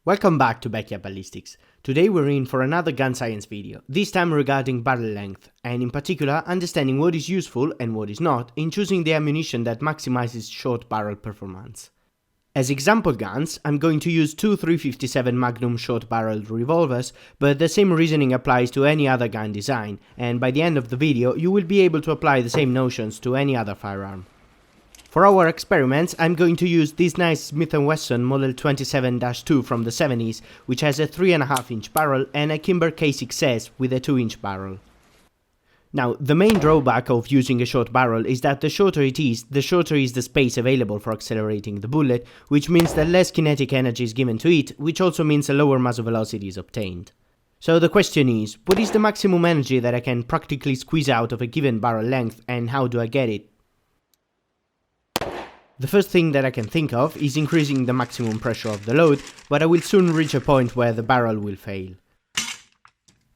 Welcome back to Backyard Ballistics. Today we're in for another gun science video, this time regarding barrel length, and in particular understanding what is useful and what is not in choosing the ammunition that maximizes short barrel performance. As example guns, I'm going to use two 357 Magnum short-barreled revolvers, but the same reasoning applies to any other gun design, and by the end of the video you will be able to apply the same notions to any other firearm. For our experiments, I'm going to use this nice Smith & Wesson Model 27-2 from the 70s, which has a 3.5-inch barrel, and a Kimber K6S with a 2-inch barrel. Now, the main drawback of using a short barrel is that the shorter it is, the shorter is the space available for accelerating the bullet, which means that less kinetic energy is given to it, which also means a lower muzzle velocity is obtained. So the question is, what is the maximum energy that I can practically squeeze out of a given barrel length, and how do I get it? The first thing that I can think of is increasing the maximum pressure of the load, but I will soon reach a point where the barrel will fail.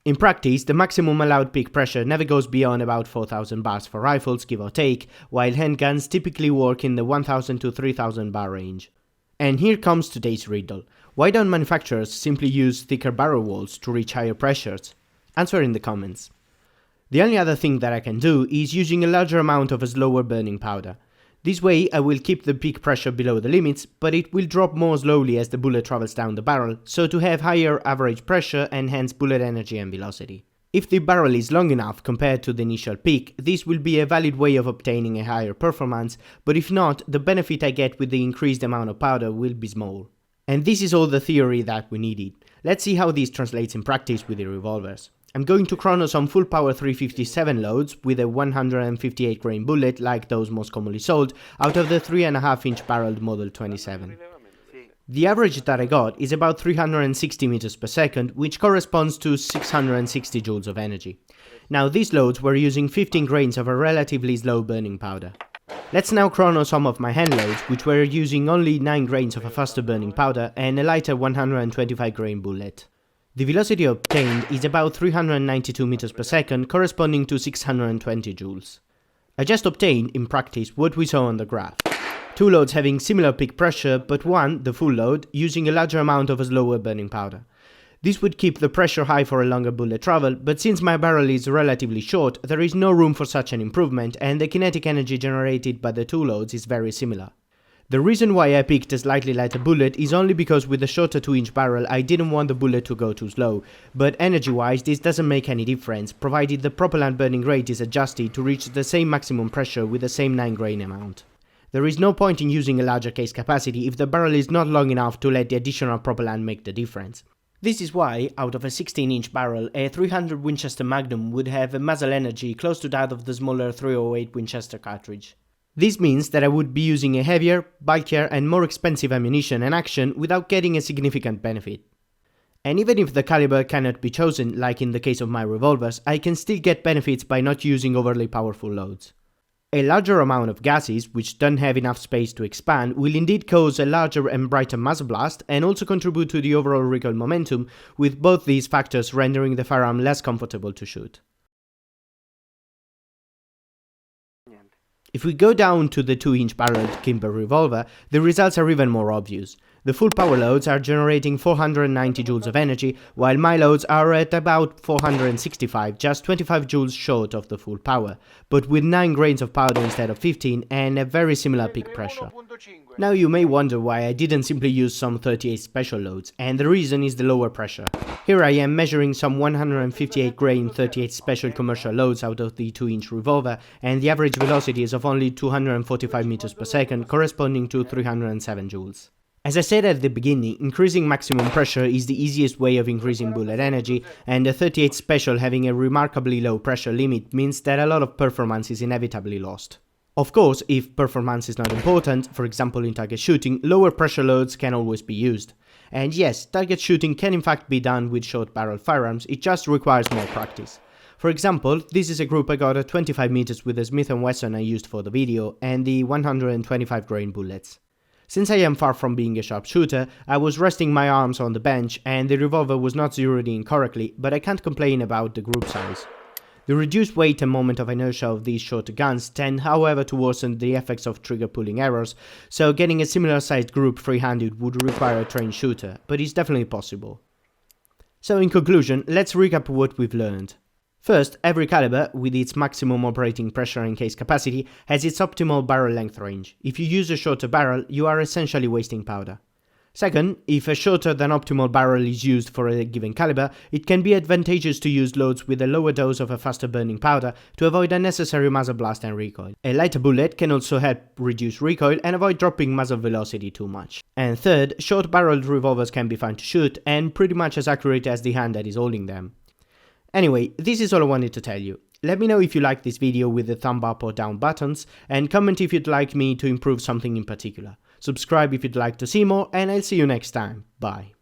In practice, the maximum allowed peak pressure never goes beyond about 4000 bars for rifles, give or take, while handguns typically work in the 1000 to 3000 bar range. And here comes today's riddle. Why don't manufacturers simply use thicker barrel walls to reach higher pressures? Answer in the comments. The only other thing that I can do is using a larger amount of a slower burning powder. This way I will keep the peak pressure below the limits, but it will drop more slowly as the bullet travels down the barrel, so to have higher average pressure and hence bullet energy and velocity. If the barrel is long enough compared to the initial peak, this will be a valid way of obtaining a higher performance, but if not, the benefit I get with the increased amount of powder will be small. And this is all the theory that we needed. Let's see how this translates in practice with the revolvers. I'm going to chrono some full power 357 loads with a 158 grain bullet like those most commonly sold out of the 3.5-inch barreled Model 27. The average that I got is about 360 meters per second, which corresponds to 660 joules of energy. Now these loads were using 15 grains of a relatively slow burning powder. Let's now chrono some of my handloads, which were using only 9 grains of a faster burning powder and a lighter 125 grain bullet. The velocity obtained is about 392 meters per second, corresponding to 620 joules. I just obtained, in practice, what we saw on the graph. Two loads having similar peak pressure, but one, the full load, using a larger amount of a slower burning powder. This would keep the pressure high for a longer bullet travel, but since my barrel is relatively short, there is no room for such an improvement, and the kinetic energy generated by the two loads is very similar. The reason why I picked a slightly lighter bullet is only because with the shorter 2-inch barrel I didn't want the bullet to go too slow, but energy-wise this doesn't make any difference, provided the propellant burning rate is adjusted to reach the same maximum pressure with the same 9 grain amount. There is no point in using a larger case capacity if the barrel is not long enough to let the additional propellant make the difference. This is why, out of a 16-inch barrel, a 300 Winchester Magnum would have a muzzle energy close to that of the smaller 308 Winchester cartridge. This means that I would be using a heavier, bulkier and more expensive ammunition and action without getting a significant benefit. And even if the caliber cannot be chosen, like in the case of my revolvers, I can still get benefits by not using overly powerful loads. A larger amount of gases, which don't have enough space to expand, will indeed cause a larger and brighter muzzle blast and also contribute to the overall recoil momentum, with both these factors rendering the firearm less comfortable to shoot. If we go down to the 2-inch barreled Kimber revolver, the results are even more obvious. The full power loads are generating 490 joules of energy, while my loads are at about 465, just 25 joules short of the full power, but with 9 grains of powder instead of 15 and a very similar peak pressure. Now you may wonder why I didn't simply use some 38 special loads, and the reason is the lower pressure. Here I am measuring some 158 grain 38 special commercial loads out of the 2-inch revolver, and the average velocity is of only 245 meters per second, corresponding to 307 joules. As I said at the beginning, increasing maximum pressure is the easiest way of increasing bullet energy, and the 38 special having a remarkably low pressure limit means that a lot of performance is inevitably lost. Of course, if performance is not important, for example in target shooting, lower pressure loads can always be used. And yes, target shooting can in fact be done with short barrel firearms, it just requires more practice. For example, this is a group I got at 25 meters with the Smith & Wesson I used for the video and the 125 grain bullets. Since I am far from being a sharpshooter, I was resting my arms on the bench and the revolver was not zeroed in correctly, but I can't complain about the group size. The reduced weight and moment of inertia of these shorter guns tend, however, to worsen the effects of trigger pulling errors, so getting a similar sized group free-handed would require a trained shooter, but it's definitely possible. So in conclusion, let's recap what we've learned. First, every caliber, with its maximum operating pressure and case capacity, has its optimal barrel length range. If you use a shorter barrel, you are essentially wasting powder. Second, if a shorter than optimal barrel is used for a given caliber, it can be advantageous to use loads with a lower dose of a faster burning powder to avoid unnecessary muzzle blast and recoil. A lighter bullet can also help reduce recoil and avoid dropping muzzle velocity too much. And third, short barreled revolvers can be fun to shoot and pretty much as accurate as the hand that is holding them. Anyway, this is all I wanted to tell you. Let me know if you liked this video with the thumb up or down buttons, and comment if you'd like me to improve something in particular. Subscribe if you'd like to see more, and I'll see you next time. Bye.